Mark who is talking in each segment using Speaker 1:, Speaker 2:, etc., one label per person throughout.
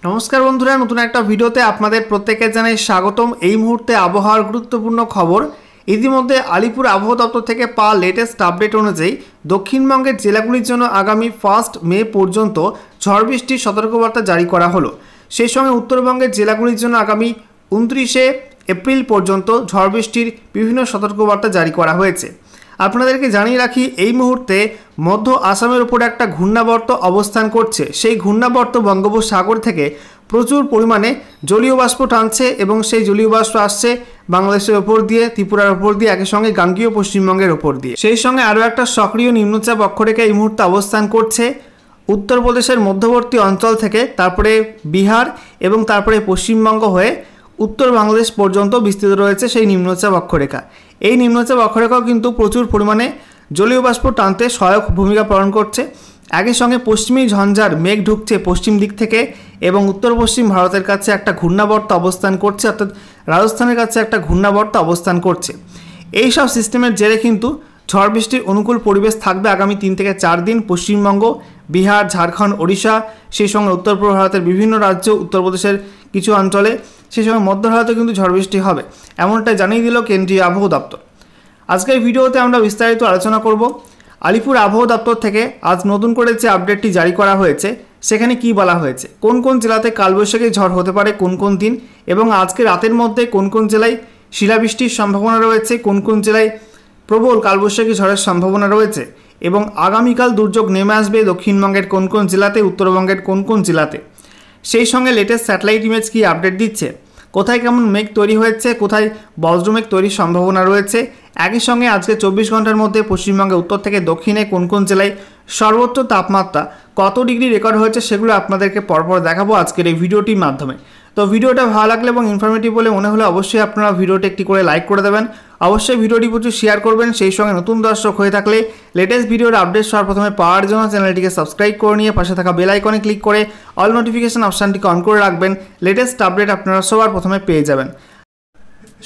Speaker 1: नमस्कार बंधुरा नतून एक भिडियोते आपनादेर प्रत्येके जानाई स्वागतम। এই মুহূর্তে আবহাওয়ার গুরুত্বপূর্ণ খবর। ইতিমধ্যে আলিপুর আবহাওয়া দপ্তর থেকে পাওয়া লেটেস্ট আপডেট অনুযায়ী দক্ষিণবঙ্গের জেলাগুলির জন্য আগামী 1 মে পর্যন্ত ঝড় বৃষ্টির সতর্কবার্তা জারি করা হলো। সেই সঙ্গে উত্তরবঙ্গের জেলাগুলির জন্য আগামী 29 এপ্রিল পর্যন্ত ঝড় বৃষ্টির বিভিন্ন সতর্কবার্তা জারি করা হয়েছে। আপনাদেরকে জানিয়ে রাখি, এই মুহূর্তে মধ্য আসামের উপরে একটা ঘূর্ণাবর্ত অবস্থান করছে। সেই ঘূর্ণাবর্ত বঙ্গোপসাগর থেকে প্রচুর পরিমাণে জলীয় বাষ্প টানছে এবং সেই জলীয় বাষ্প আসছে বাংলাদেশের ওপর দিয়ে, ত্রিপুরার ওপর দিয়ে, একই সঙ্গে গাঙ্গেয় পশ্চিমবঙ্গের ওপর দিয়ে। সেই সঙ্গে আরও একটা সক্রিয় নিম্নচাপ অক্ষরেখা এই মুহূর্তে অবস্থান করছে উত্তরপ্রদেশের মধ্যবর্তী অঞ্চল থেকে, তারপরে বিহার এবং তারপরে পশ্চিমবঙ্গ হয়ে উত্তর বাংলাদেশ পর্যন্ত বিস্তৃত রয়েছে সেই নিম্নচাপ অক্ষরেখা। এই নিম্নচাপ অক্ষরেখাও কিন্তু প্রচুর পরিমাণে জলীয় বাষ্প টানতে সহায়ক ভূমিকা পালন করছে। একই সঙ্গে পশ্চিমী ঝঞ্ঝার মেঘ ঢুকছে পশ্চিম দিক থেকে এবং উত্তর পশ্চিম ভারতের কাছে একটা ঘূর্ণাবর্ত অবস্থান করছে, অর্থাৎ রাজস্থানের কাছে একটা ঘূর্ণাবর্ত অবস্থান করছে। এই সব সিস্টেমের জেরে কিন্তু ঝড় বৃষ্টির অনুকূল পরিবেশ থাকবে আগামী 3 থেকে 4 দিন পশ্চিমবঙ্গ, বিহার, ঝাড়খণ্ড, ওড়িশা, সেই সঙ্গে উত্তর পূর্ব ভারতের বিভিন্ন রাজ্য, উত্তরপ্রদেশের কিছু অঞ্চলে, সেই সঙ্গে মধ্য ভারতে কিন্তু ঝড় বৃষ্টি হবে, এমনটাই জানিয়ে দিল কেন্দ্রীয় আবহাওয়া দপ্তর। আজকের ভিডিওতে আমরা বিস্তারিত আলোচনা করব আলিপুর আবহাওয়া দপ্তর থেকে আজ নতুন করে যে আপডেটটি জারি করা হয়েছে সেখানে কি বলা হয়েছে, কোন কোন জেলাতে কালবৈশাখী ঝড় হতে পারে কোন কোন দিন, এবং আজকে রাতের মধ্যে কোন কোন জেলায় শিলাবৃষ্টির সম্ভাবনা রয়েছে, কোন কোন জেলায় প্রবল কালবৈশাখী ঝড়ের সম্ভাবনা রয়েছে, এবং আগামীকাল দুর্যোগ নেমে আসবে দক্ষিণবঙ্গের কোন কোন জেলাতে, উত্তরবঙ্গের কোন কোন জেলাতে। সেই সঙ্গে লেটেস্ট স্যাটেলাইট ইমেজ কি আপডেট দিচ্ছে, কোথায় কেমন মেঘ তৈরি হয়েছে, কোথায় বজ্রমেঘ তৈরির সম্ভাবনা রয়েছে। একই সঙ্গে আজকে 24 ঘন্টার মধ্যে পশ্চিমবঙ্গের উত্তর থেকে দক্ষিণে কোন কোন জেলায় সর্বোচ্চ তাপমাত্রা কত ডিগ্রি রেকর্ড হয়েছে সেগুলো আপনাদেরকে পরপর দেখাবো আজকের এই ভিডিওটির মাধ্যমে। তো ভিডিওটা ভালো লাগলে এবং ইনফরমেটিভ বলে মনে হলে অবশ্যই আপনারা ভিডিওটি একটি করে লাইক করে দেবেন, অবশ্যই ভিডিওটি প্রচুর শেয়ার করবেন। সেই সঙ্গে নতুন দর্শক হয়ে থাকলে লেটেস্ট ভিডিওর আপডেট সবার প্রথমে পাওয়ার জন্য চ্যানেলটিকে সাবস্ক্রাইব করে নিয়ে পাশে থাকা বেল আইকনে ক্লিক করে অল নোটিফিকেশন অপশানটিকে অন করে রাখবেন। লেটেস্ট আপডেট আপনারা সবার প্রথমে পেয়ে যাবেন।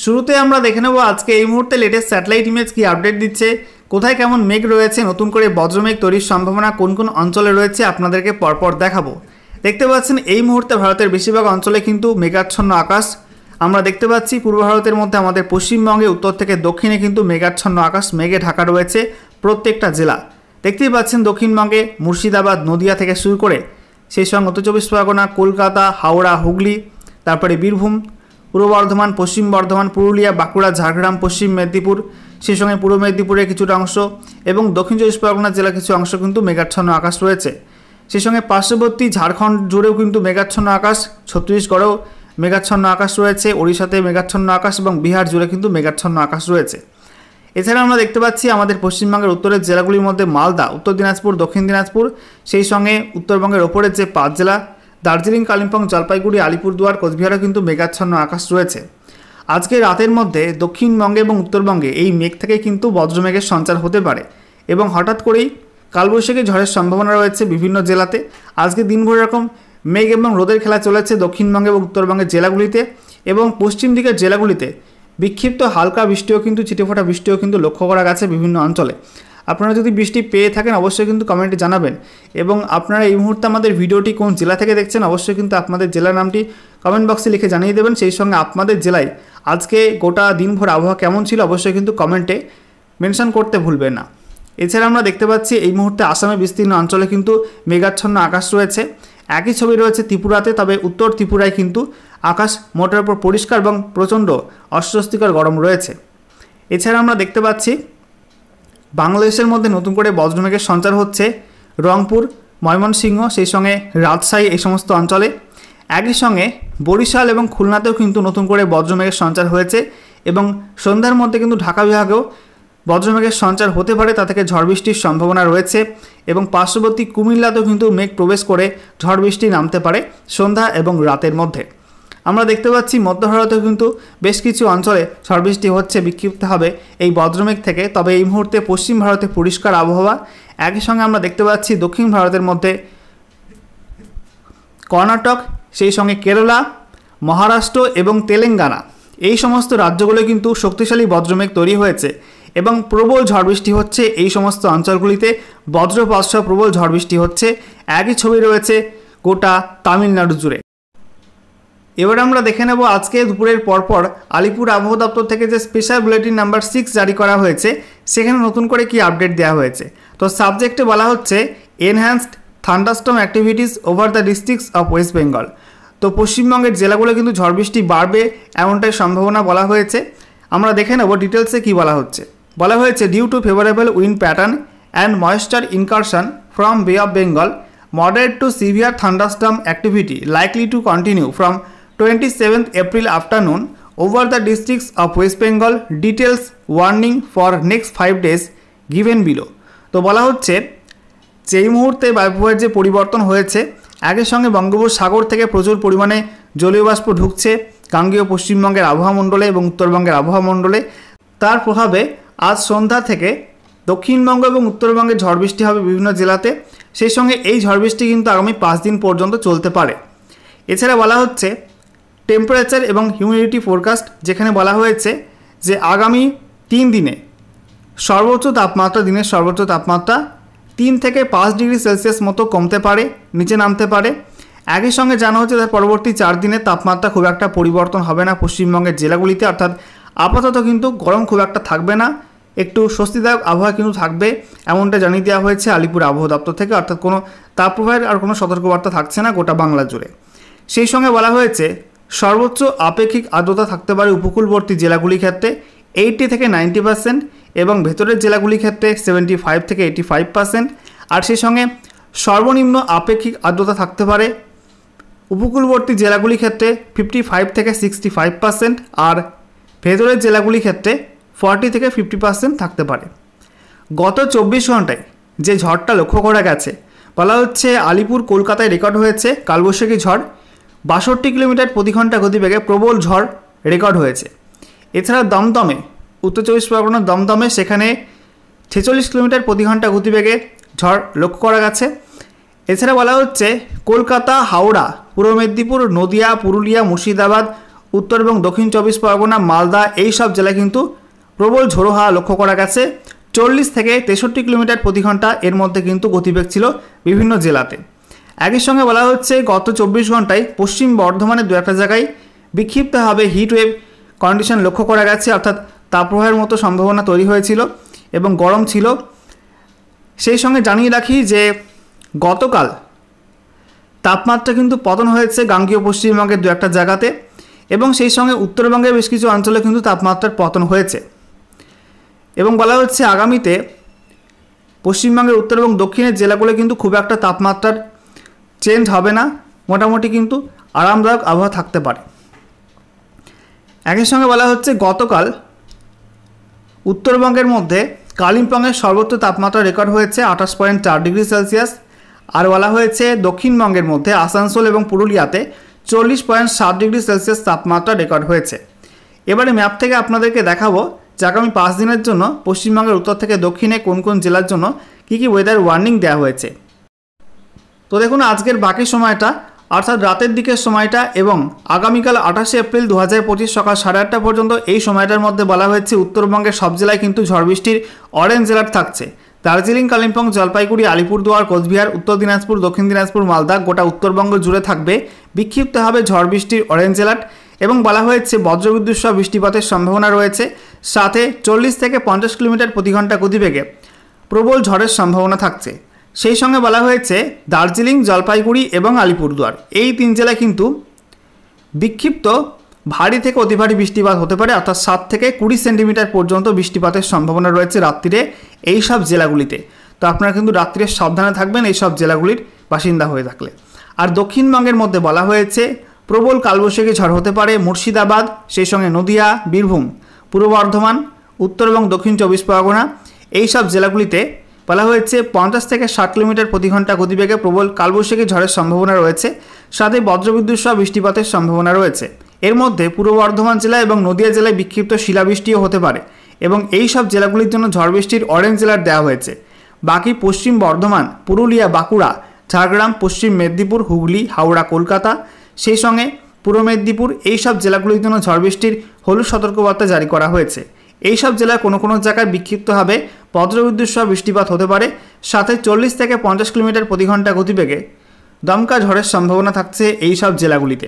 Speaker 1: শুরুতে আমরা দেখে নেব আজকে এই মুহূর্তে লেটেস্ট স্যাটেলাইট ইমেজ কি আপডেট দিচ্ছে, কোথায় কেমন মেঘ রয়েছে, নতুন করে বজ্রমেঘ তৈরির সম্ভাবনা কোন কোন অঞ্চলে রয়েছে আপনাদেরকে পরপর দেখাবো। দেখতে পাচ্ছেন এই মুহূর্তে ভারতের বেশিরভাগ অঞ্চলে কিন্তু মেঘাচ্ছন্ন আকাশ আমরা দেখতে পাচ্ছি। পূর্ব ভারতের মধ্যে আমাদের পশ্চিমবঙ্গে উত্তর থেকে দক্ষিণে কিন্তু মেঘাচ্ছন্ন আকাশ, মেঘে ঢাকা রয়েছে প্রত্যেকটা জেলা। দেখতেই পাচ্ছেন দক্ষিণবঙ্গে মুর্শিদাবাদ, নদিয়া থেকে শুরু করে সেই সঙ্গে উত্তর 24 পরগনা, কলকাতা, হাওড়া, হুগলি, তারপরে বীরভূম, পূর্ব বর্ধমান, পশ্চিম বর্ধমান, পুরুলিয়া, বাঁকুড়া, ঝাড়গ্রাম, পশ্চিম মেদিনীপুর, সেই সঙ্গে পূর্ব মেদিনীপুরের কিছুটা অংশ এবং দক্ষিণ 24 পরগনা জেলার কিছু অংশ কিন্তু মেঘাচ্ছন্ন আকাশ রয়েছে। সেই সঙ্গে পার্শ্ববর্তী ঝাড়খণ্ড জুড়েও কিন্তু মেঘাচ্ছন্ন আকাশ, ছত্তিশগড়েও মেঘাচ্ছন্ন আকাশ রয়েছে, ওড়িশাতে মেঘাচ্ছন্ন আকাশ এবং বিহার জুড়ে কিন্তু মেঘাচ্ছন্ন আকাশ রয়েছে। এছাড়া আমরা দেখতে পাচ্ছি আমাদের পশ্চিমবঙ্গের উত্তরের জেলাগুলির মধ্যে মালদা, উত্তর দিনাজপুর, দক্ষিণ দিনাজপুর, সেই সঙ্গে উত্তরবঙ্গের ওপরের যে 5 জেলা দার্জিলিং, কালিম্পং, জলপাইগুড়ি, আলিপুরদুয়ার, কোচবিহারও কিন্তু মেঘাচ্ছন্ন আকাশ রয়েছে। আজকে রাতের মধ্যে দক্ষিণবঙ্গে এবং উত্তরবঙ্গে এই মেঘ থেকে কিন্তু বজ্রমেঘের সঞ্চার হতে পারে এবং হঠাৎ করেই কালবৈশাখী ঝড়ের সম্ভাবনা রয়েছে বিভিন্ন জেলাতে। আজকে দিনভর এরকম মেঘ এবং রোদের খেলা চলেছে দক্ষিণবঙ্গে এবং উত্তরবঙ্গের জেলাগুলিতে, এবং পশ্চিম দিকের জেলাগুলিতে বিক্ষিপ্ত হালকা বৃষ্টিও কিন্তু, ছিটেফোঁটা বৃষ্টিও কিন্তু লক্ষ্য করা গেছে বিভিন্ন অঞ্চলে। আপনারা যদি বৃষ্টি পেয়ে থাকেন অবশ্যই কিন্তু কমেন্টে জানাবেন, এবং আপনারা এই মুহূর্তে আমাদের ভিডিওটি কোন জেলা থেকে দেখছেন অবশ্যই কিন্তু আপনাদের জেলার নামটি কমেন্ট বক্সে লিখে জানিয়ে দেবেন। সেই সঙ্গে আপনাদের জেলায় আজকে গোটা দিনভর আবহাওয়া কেমন ছিল অবশ্যই কিন্তু কমেন্টে মেনশন করতে ভুলবেন না। এছাড়া আমরা দেখতে পাচ্ছি এই মুহূর্তে আসামের বিস্তীর্ণ অঞ্চলে কিন্তু মেঘাচ্ছন্ন আকাশ রয়েছে। একই ছবি রয়েছে ত্রিপুরাতে, তবে উত্তর ত্রিপুরায় কিন্তু আকাশ মোটের উপর পরিষ্কার এবং প্রচণ্ড অস্বস্তিকর গরম রয়েছে। এছাড়া আমরা দেখতে পাচ্ছি বাংলাদেশের মধ্যে নতুন করে বজ্রমেঘের সঞ্চার হচ্ছে রংপুর, ময়মনসিংহ, সেই সঙ্গে রাজশাহী, এই সমস্ত অঞ্চলে। একই সঙ্গে বরিশাল এবং খুলনাতেও কিন্তু নতুন করে বজ্রমেঘের সঞ্চার হয়েছে, এবং সন্ধ্যার মধ্যে কিন্তু ঢাকা বিভাগেও বজ্রমেঘের সঞ্চার হতে পারে, তা থেকে ঝড় বৃষ্টির সম্ভাবনা রয়েছে, এবং পার্শ্ববর্তী কুমিল্লাতেও কিন্তু মেঘ প্রবেশ করে ঝড় বৃষ্টি নামতে পারে সন্ধ্যা এবং রাতের মধ্যে। আমরা দেখতে পাচ্ছি মধ্য ভারতেও কিন্তু বেশ কিছু অঞ্চলে ঝড় বৃষ্টি হচ্ছে বিক্ষিপ্ত হবে এই বজ্রমেঘ থেকে, তবে এই মুহূর্তে পশ্চিম ভারতে পরিষ্কার আবহাওয়া। একই সঙ্গে আমরা দেখতে পাচ্ছি দক্ষিণ ভারতের মধ্যে কর্ণাটক, সেই সঙ্গে কেরালা, মহারাষ্ট্র এবং তেলেঙ্গানা, এই সমস্ত রাজ্যগুলো কিন্তু শক্তিশালী বজ্রমেঘ তৈরি হয়েছে এবং প্রবল ঝড় বৃষ্টি হচ্ছে এই সমস্ত অঞ্চলগুলিতে। বজ্রপাত সহ প্রবল ঝড় বৃষ্টি হচ্ছে। একই ছবি রয়েছে গোটা তামিলনাড়ু জুড়ে। এবার আমরা দেখে নেব আজকে দুপুরের পরপর আলিপুর আবহাওয়া দপ্তর থেকে যে স্পেশাল বুলেটিন নাম্বার 6 জারি করা হয়েছে সেখানে নতুন করে কি আপডেট দেওয়া হয়েছে। তো সাবজেক্টে বলা হচ্ছে enhanced thunderstorm activities over the districts of West Bengal. তো পশ্চিমবঙ্গের জেলাগুলো কিন্তু ঝড় বৃষ্টি বাড়বে এমনটাই সম্ভাবনা বলা হয়েছে। আমরা দেখে নেব ডিটেলসে কী বলা হচ্ছে। বলা হয়েছে due to favourable wind pattern and moisture incursion from Bay of Bengal moderate to severe thunderstorm activity likely to continue from 27th April afternoon over the districts of West Bengal. Details warning for next 5 days given below. তো বলা হচ্ছে যে এই মুহূর্তে বায়ুপ্রবাহের যে পরিবর্তন হয়েছে একই সঙ্গে বঙ্গোপসাগর থেকে প্রচুর পরিমাণে জলীয় বাষ্প ঢুকছে গাঙ্গেয় পশ্চিমবঙ্গের আবহাওয়া মণ্ডলে এবং উত্তরবঙ্গের আবহাওয়া মণ্ডলে। তার প্রভাবে আজ সন্ধ্যা থেকে দক্ষিণবঙ্গ এবং উত্তরবঙ্গে ঝড় বৃষ্টি হবে বিভিন্ন জেলাতে। সেই সঙ্গে এই ঝড় বৃষ্টি কিন্তু আগামী 5 দিন পর্যন্ত চলতে পারে। এছাড়া বলা হচ্ছে টেম্পারেচার এবং হিউমিডিটি ফোরকাস্ট, যেখানে বলা হয়েছে যে আগামী 3 দিনে সর্বোচ্চ তাপমাত্রা দিনের সর্বোচ্চ তাপমাত্রা 3 থেকে 5 ডিগ্রি সেলসিয়াস মতো কমতে পারে, নিচে নামতে পারে। একই সঙ্গে জানা হচ্ছে তার পরবর্তী 4 দিনে তাপমাত্রা খুব একটা পরিবর্তন হবে না পশ্চিমবঙ্গের জেলাগুলিতে, অর্থাৎ আপাতত কিন্তু গরম খুব একটা থাকবে না, একটু স্বস্তিদায়ক আবহাওয়া কিন্তু থাকবে এমনটা জানিয়ে দেওয়া হয়েছে আলিপুর আবহাওয়া দপ্তর থেকে। অর্থাৎ কোনো তাপপ্রবাহের আর কোনো সতর্কবার্তা থাকছে না গোটা বাংলা জুড়ে। সেই সঙ্গে বলা হয়েছে সর্বোচ্চ আপেক্ষিক আর্দ্রতা থাকতে পারে উপকূলবর্তী জেলাগুলির ক্ষেত্রে 80 থেকে 90% এবং ভেতরের জেলাগুলির ক্ষেত্রে 75 থেকে 85%। আর সেই সঙ্গে সর্বনিম্ন আপেক্ষিক আর্দ্রতা থাকতে পারে উপকূলবর্তী জেলাগুলির ক্ষেত্রে 55 থেকে 65% আর ভেতরের জেলাগুলির ক্ষেত্রে 40 থেকে 50% থাকতে পারে। গত 24 ঘন্টায় যে ঝড়টা লক্ষ্য করা গেছে বলা হচ্ছে আলিপুর কলকাতায় রেকর্ড হয়েছে কালবৈশাখী ঝড় 62 কিলোমিটার প্রতি ঘন্টা গতিবেগে প্রবল ঝড় রেকর্ড হয়েছে। এছাড়া দমদমে উত্তর 24 পরগনার দমদমে সেখানে 46 কিলোমিটার প্রতি ঘন্টা গতিবেগে ঝড় লক্ষ্য করা গেছে। এছাড়া বলা হচ্ছে কলকাতা, হাওড়া, পূর্ব মেদিনীপুর, নদিয়া, পুরুলিয়া, মুর্শিদাবাদ, উত্তর এবং দক্ষিণ 24 পরগনা, মালদা এই সব জেলায় কিন্তু প্রবল ঝোড়ো হাওয়া লক্ষ্য করা গেছে। 40 থেকে 63 কিলোমিটার প্রতি ঘন্টা এর মধ্যে কিন্তু গতিবেগ ছিল বিভিন্ন জেলাতে। একই সঙ্গে বলা হচ্ছে গত 24 ঘন্টায় পশ্চিম বর্ধমানের 2-1 জায়গায় বিক্ষিপ্তভাবে হিট ওয়েভ কন্ডিশন লক্ষ্য করা গেছে, অর্থাৎ তাপপ্রবাহের মতো সম্ভাবনা তৈরি হয়েছিল এবং গরম ছিল। সেই সঙ্গে জানিয়ে রাখি যে গতকাল তাপমাত্রা কিন্তু পতন হয়েছে গাঙ্গেয় পশ্চিমবঙ্গের 2-1 জায়গাতে এবং সেই সঙ্গে উত্তরবঙ্গের বেশ কিছু অঞ্চলে কিন্তু তাপমাত্রার পতন হয়েছে। এবং বলা হচ্ছে আগামীতে পশ্চিমবঙ্গের উত্তর এবং দক্ষিণের জেলাগুলো কিন্তু খুব একটা তাপমাত্রার চেঞ্জ হবে না, মোটামুটি কিন্তু আরামদায়ক আবহাওয়া থাকতে পারে। একই সঙ্গে বলা হচ্ছে গতকাল উত্তরবঙ্গের মধ্যে কালিম্পংয়ের সর্বোচ্চ তাপমাত্রা রেকর্ড হয়েছে 28.4 ডিগ্রি সেলসিয়াস। আর বলা হয়েছে দক্ষিণবঙ্গের মধ্যে আসানসোল এবং পুরুলিয়াতে 40.7 ডিগ্রি সেলসিয়াস তাপমাত্রা রেকর্ড হয়েছে। এবারে ম্যাপ থেকে আপনাদেরকে দেখাবো যে আগামী 5 দিনের জন্য পশ্চিমবঙ্গের উত্তর থেকে দক্ষিণে কোন কোন জেলার জন্য কী কী ওয়েদার ওয়ার্নিং দেওয়া হয়েছে। তো দেখুন আজকের বাকি সময়টা অর্থাৎ রাতের দিকের সময়টা এবং আগামীকাল 28 এপ্রিল 2025 সকাল 8:30 পর্যন্ত এই সময়টার মধ্যে বলা হয়েছে উত্তরবঙ্গের সব জেলায় কিন্তু ঝড় বৃষ্টির অরেঞ্জ অ্যালার্ট থাকছে। দার্জিলিং, কালিম্পং, জলপাইগুড়ি, আলিপুরদুয়ার, কোচবিহার, উত্তর দিনাজপুর, দক্ষিণ দিনাজপুর, মালদা গোটা উত্তরবঙ্গ জুড়ে থাকবে বিক্ষিপ্তভাবে ঝড় বৃষ্টির অরেঞ্জ অ্যালার্ট এবং বলা হয়েছে বজ্রবিদ্যুৎ সহ বৃষ্টিপাতের সম্ভাবনা রয়েছে। সাথে 40 থেকে 50 কিলোমিটার প্রতি ঘন্টা গতিবেগে প্রবল ঝড়ের সম্ভাবনা থাকছে। সেই সঙ্গে বলা হয়েছে দার্জিলিং, জলপাইগুড়ি এবং আলিপুরদুয়ার এই 3 জেলায় কিন্তু বিক্ষিপ্ত ভারী থেকে অতি ভারী বৃষ্টিপাত হতে পারে, অর্থাৎ 7 থেকে 20 সেন্টিমিটার পর্যন্ত বৃষ্টিপাতের সম্ভাবনা রয়েছে রাত্রিরে এই সব জেলাগুলিতে। তো আপনারা কিন্তু রাত্রিরে সাবধানে থাকবেন এই সব জেলাগুলির বাসিন্দা হয়ে থাকলে। আর দক্ষিণবঙ্গের মধ্যে বলা হয়েছে প্রবল কালবৈশাখী ঝড় হতে পারে মুর্শিদাবাদ, সেই সঙ্গে নদিয়া, বীরভূম, পূর্ব বর্ধমান, উত্তর এবং দক্ষিণ 24 পরগনা এই সব জেলাগুলিতে বলা হয়েছে 50 থেকে 60 কিলোমিটার প্রতি ঘন্টা গতিবেগে প্রবল কালবৈশাখী ঝড়ের সম্ভাবনা রয়েছে। সাথে বজ্রবিদ্যুৎ সহ বৃষ্টিপাতের সম্ভাবনা রয়েছে। এর মধ্যে পূর্ব বর্ধমান জেলা এবং নদিয়া জেলায় বিক্ষিপ্ত শিলাবৃষ্টিও হতে পারে এবং এই সব জেলাগুলির জন্য ঝড় বৃষ্টির অরেঞ্জ অ্যালার্ট দেওয়া হয়েছে। বাকি পশ্চিম বর্ধমান, পুরুলিয়া, বাঁকুড়া, ঝাড়গ্রাম, পশ্চিম মেদিনীপুর, হুগলি, হাওড়া, কলকাতা সেই সঙ্গে পূর্ব মেদিনীপুর এই সব জেলাগুলির জন্য ঝড় বৃষ্টির হলুদ সতর্কবার্তা জারি করা হয়েছে। এই সব জেলায় কোনো কোনো জায়গায় বিক্ষিপ্তভাবে বজ্রবিদ্যুৎ সহ বৃষ্টিপাত হতে পারে। সাথে 40 থেকে 50 কিলোমিটার প্রতি ঘন্টা গতিবেগে দমকা ঝড়ের সম্ভাবনা থাকছে এই সব জেলাগুলিতে।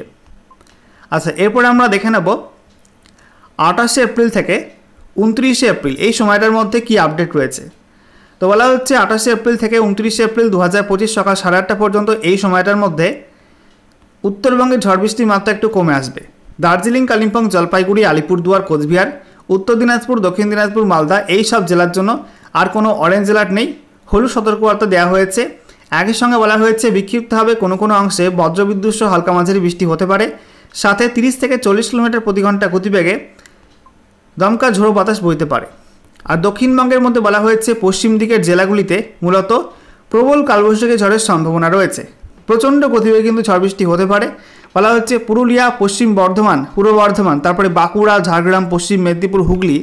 Speaker 1: আচ্ছা, এরপরে আমরা দেখে নেব 28শে এপ্রিল থেকে 29শে এপ্রিল এই সময়টার মধ্যে কি আপডেট রয়েছে। তো বলা হচ্ছে 28শে এপ্রিল থেকে 29শে এপ্রিল 2025 সকাল 8:30 পর্যন্ত এই সময়টার মধ্যে উত্তরবঙ্গে ঝড় বৃষ্টির মাত্রা একটু কমে আসবে। দার্জিলিং, কালিম্পং, জলপাইগুড়ি, আলিপুরদুয়ার, কোচবিহার, উত্তর দিনাজপুর, দক্ষিণ দিনাজপুর, মালদা এই সব জেলার জন্য আর কোনো অরেঞ্জ অ্যালার্ট নেই, হলুদ সতর্কবার্তা দেওয়া হয়েছে। একই সঙ্গে বলা হয়েছে বিক্ষিপ্তভাবে কোনো কোনো অংশে বজ্রবিদ্যুৎ সহ হালকা মাঝারি বৃষ্টি হতে পারে, সাথে 30 থেকে 40 কিলোমিটার প্রতি ঘন্টা গতিবেগে দমকা ঝোড়ো বাতাস বইতে পারে। আর দক্ষিণবঙ্গের মধ্যে বলা হয়েছে পশ্চিম দিকের জেলাগুলিতে মূলত প্রবল কালবৈশাখী ঝড়ের সম্ভাবনা রয়েছে, প্রচণ্ড গতিবেগে কিন্তু ঝড় বৃষ্টি হতে পারে। বলা হচ্ছে পুরুলিয়া, পশ্চিম বর্ধমান, পূর্ব বর্ধমান, তারপরে বাঁকুড়া, ঝাড়গ্রাম, পশ্চিম মেদিনীপুর, হুগলি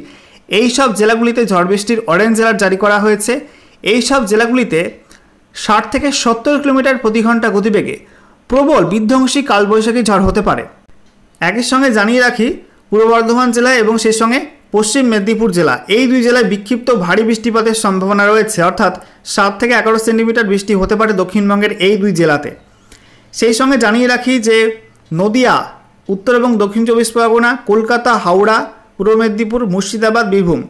Speaker 1: এই সব জেলাগুলিতে ঝড় বৃষ্টির অরেঞ্জ অ্যালার্ট জারি করা হয়েছে। এই সব জেলাগুলিতে 60 থেকে 70 কিলোমিটার প্রতি ঘন্টা গতিবেগে প্রবল বিধ্বংসী কালবৈশাখী ঝড় হতে পারে। একই সঙ্গে জানিয়ে রাখি পূর্ব বর্ধমান জেলা এবং সেই সঙ্গে পশ্চিম মেদিনীপুর জেলা এই দুই জেলায় বিক্ষিপ্ত ভারী বৃষ্টিপাতের সম্ভাবনা রয়েছে, অর্থাৎ 7 থেকে 11 সেন্টিমিটার বৃষ্টি হতে পারে দক্ষিণবঙ্গের এই দুই জেলাতে। সেই সঙ্গে জানিয়ে রাখি যে নদিয়া, উত্তর এবং দক্ষিণ 24 পরগনা, কলকাতা, হাওড়া, পূর্ব মেদিনীপুর, মুর্শিদাবাদ, বীরভূম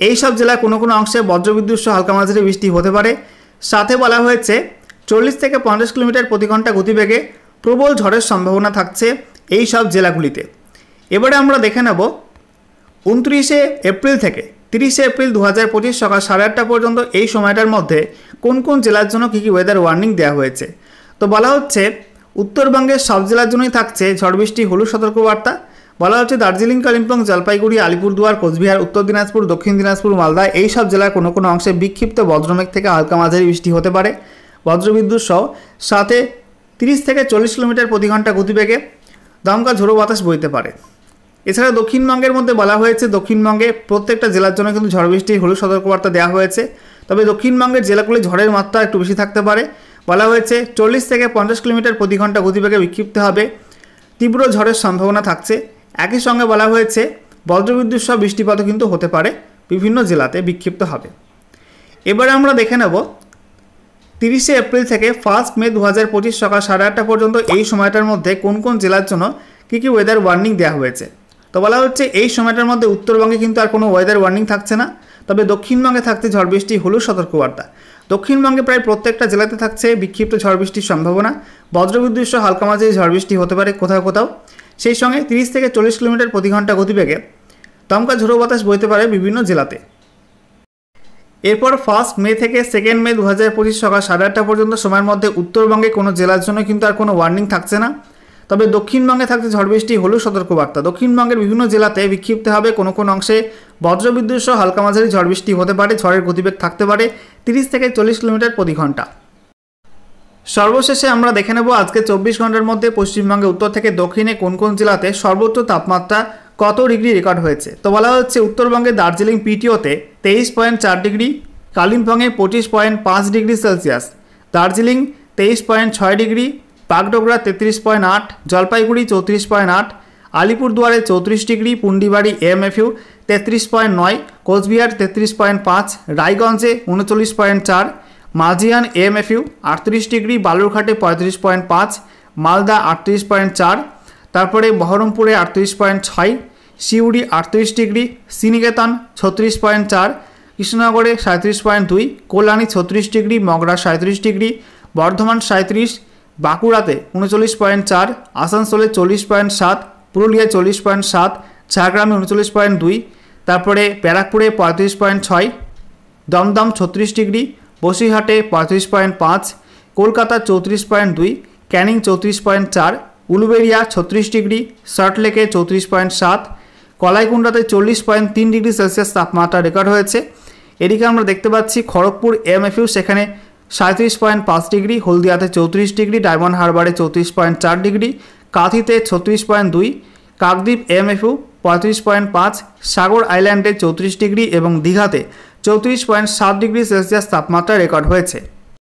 Speaker 1: এই সব জেলায় কোনো কোনো অংশে বজ্রবিদ্যুৎ সহ হালকা মাঝারি বৃষ্টি হতে পারে। সাথে বলা হয়েছে 40 থেকে 50 কিলোমিটার প্রতি ঘন্টা গতিবেগে প্রবল ঝড়ের সম্ভাবনা থাকছে এই সব জেলাগুলিতে। এবারে আমরা দেখে নেব 29শে এপ্রিল থেকে 30শে এপ্রিল 2025 সকাল 8:30 পর্যন্ত এই সময়টার মধ্যে কোন কোন জেলার জন্য কী কী ওয়েদার ওয়ার্নিং দেওয়া হয়েছে। তো বলা হচ্ছে উত্তরবঙ্গের সব জেলার জন্যই থাকছে ঝড় বৃষ্টি হলুদ সতর্কবার্তা। বলা হচ্ছে দার্জিলিং, কালিম্পং, জলপাইগুড়ি, আলিপুরদুয়ার, কোচবিহার, উত্তর দিনাজপুর, দক্ষিণ দিনাজপুর, মালদা এই সব জেলার কোনো কোনো অংশে বিক্ষিপ্ত বজ্রমেঘ থেকে হালকা মাঝারি বৃষ্টি হতে পারে বজ্রবিদ্যুৎ সহ, সাথে 30 থেকে 40 কিলোমিটার প্রতি ঘন্টা গতিবেগে দমকা ঝোড়ো বাতাস বইতে পারে। এছাড়া দক্ষিণবঙ্গের মধ্যে বলা হয়েছে দক্ষিণবঙ্গে প্রত্যেকটা জেলার জন্য কিন্তু ঝড় বৃষ্টির হলুদ সতর্কবার্তা দেওয়া হয়েছে, তবে দক্ষিণবঙ্গের জেলাগুলি ঝড়ের মাত্রা একটু বেশি থাকতে পারে। বলা হয়েছে 40 থেকে 50 কিলোমিটার প্রতি ঘন্টা গতিবেগে বিক্ষিপ্ত হবে তীব্র ঝড়ের সম্ভাবনা থাকছে। একই সঙ্গে বলা হয়েছে বজ্রবিদ্যুৎ সহ বৃষ্টিপাতও কিন্তু হতে পারে বিভিন্ন জেলাতে বিক্ষিপ্ত হবে। এবারে আমরা দেখে নেব 30শে এপ্রিল থেকে 1 মে 2025 সকাল 8:30 পর্যন্ত এই সময়টার মধ্যে কোন কোন জেলার জন্য কী কী ওয়েদার ওয়ার্নিং দেওয়া হয়েছে। তো বলা হচ্ছে এই সময়টার মধ্যে উত্তরবঙ্গে কিন্তু আর কোনো ওয়েদার ওয়ার্নিং থাকছে না, তবে দক্ষিণবঙ্গে থাকছে ঝড় বৃষ্টি হলুদ সতর্কবার্তা। দক্ষিণবঙ্গে প্রায় প্রত্যেকটা জেলাতে থাকছে বিক্ষিপ্ত ঝড় বৃষ্টির সম্ভাবনা, বজ্রবিদ্যুৎ সহ হালকা মাঝারি ঝড় বৃষ্টি হতে পারে কোথাও কোথাও। সেই সঙ্গে 30 থেকে 40 কিলোমিটার প্রতি ঘন্টা গতিবেগে দমকা ঝোড়ো বাতাস বইতে পারে বিভিন্ন জেলাতে। এরপর 1 মে থেকে 2 মে 2025 সকাল 8:30 পর্যন্ত সময়ের মধ্যে উত্তরবঙ্গে কোনো জেলার জন্য কিন্তু আর কোনো ওয়ার্নিং থাকছে না, তবে দক্ষিণবঙ্গে থাকছে ঝড় বৃষ্টি হলুদ সতর্কবার্তা। দক্ষিণবঙ্গের বিভিন্ন জেলাতে বিক্ষিপ্ত হবে কোনো কোনো অংশে বজ্রবিদ্যুৎ সহ হালকা মাঝারি ঝড় বৃষ্টি হতে পারে, ঝড়ের গতিবেগ থাকতে পারে 30 থেকে 40 কিলোমিটার প্রতি ঘন্টা। সর্বশেষে আমরা দেখে নেব আজকে 24 ঘন্টার মধ্যে পশ্চিমবঙ্গে উত্তর থেকে দক্ষিণে কোন কোন জেলাতে সর্বোচ্চ তাপমাত্রা কত ডিগ্রি রেকর্ড হয়েছে। তো বলা হচ্ছে উত্তরবঙ্গে দার্জিলিং পিটিওতে 23.4 ডিগ্রি, কালিম্পংয়ে 25.5 degree Celsius, Darjeeling 23.6 degree, Bagdogra 33.8, Jalpaiguri 34.8, আলিপুরদুয়ারে 34 ডিগ্রি, পুন্ডিবাড়ি এমএফইউ 33.9, কোচবিহার 33.5, রায়গঞ্জে 39.4, মাঝিয়ান এমএফইউ 38 ডিগ্রি, বালুরঘাটে 35.5, মালদা 38.4, তারপরে বহরমপুরে 38.6, সিউড়ি 38 ডিগ্রি, শ্রীনিকেতন 36.4, কৃষ্ণনগরে 37.2, কল্যাণী 36 ডিগ্রি, মগরা 37 ডিগ্রি, বর্ধমান 37, বাঁকুড়াতে 39.4, আসানসোলে 40.7, পুরুলিয়ায় 40.7, ঝাড়গ্রামে 39.2, তারপরে ব্যারাকপুরে 35.6, দমদম 36 ডিগ্রি, বসিরহাটে 35.5, কলকাতা 34.2, ক্যানিং 34.4, উলুবেড়িয়া 36 ডিগ্রি, সল্টলেকে 34.7, কলাইকুণ্ডাতে 40.3 ডিগ্রি সেলসিয়াস তাপমাত্রা রেকর্ড হয়েছে। এদিকে আমরা দেখতে পাচ্ছি খড়গপুর এমএফইউ সেখানে 37.5 ডিগ্রি, হলদিয়াতে 34 ডিগ্রি, ডায়মন্ড হারবারে 34.4 ডিগ্রি, কাঁথিতে 36.2, কাকদ্বীপ এমএফইউ 35.5, সাগর আইল্যান্ডে 34 ডিগ্রি এবং দীঘাতে 34.7 ডিগ্রি সেলসিয়াস তাপমাত্রা রেকর্ড হয়েছে।